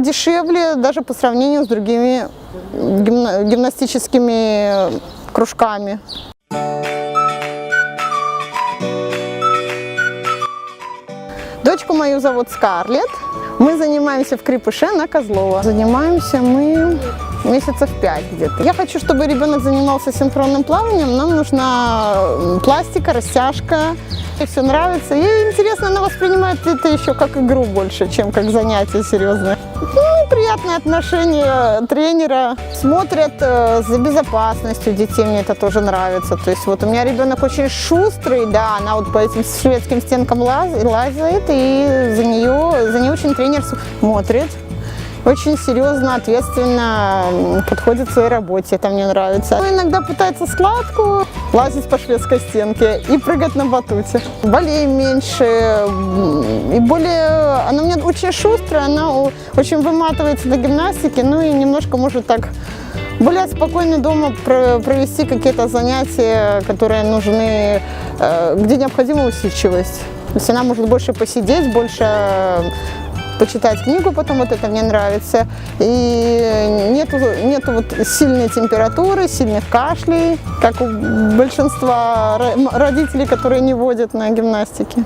дешевле даже по сравнению с другими гимнастическими кружками. Дочку мою зовут Скарлетт. Мы занимаемся в Крепыше на Козлова. Занимаемся мы месяцев 5 где-то. Я хочу, чтобы ребенок занимался синхронным плаванием. Нам нужна пластика, растяжка. Ей все нравится. Ей интересно, она воспринимает это еще как игру больше, чем как занятие серьезное. Ну, приятное отношение тренера. Смотрят за безопасностью детей, мне это тоже нравится. То есть вот у меня ребенок очень шустрый, да, она вот по этим шведским стенкам лазит, и за ней очень тренер смотрит. Очень серьезно, ответственно подходит к своей работе, это мне нравится. Но иногда пытается складку, лазить по шведской стенке и прыгать на батуте. Болеем меньше, и более, она у меня очень шустрая, она очень выматывается на гимнастике, ну и немножко может так более спокойно дома провести какие-то занятия, которые нужны, где необходима усидчивость. То есть она может больше посидеть, больше почитать книгу, потом вот это мне нравится. И нету вот сильной температуры, сильных кашлей, как у большинства родителей, которые не водят на гимнастике.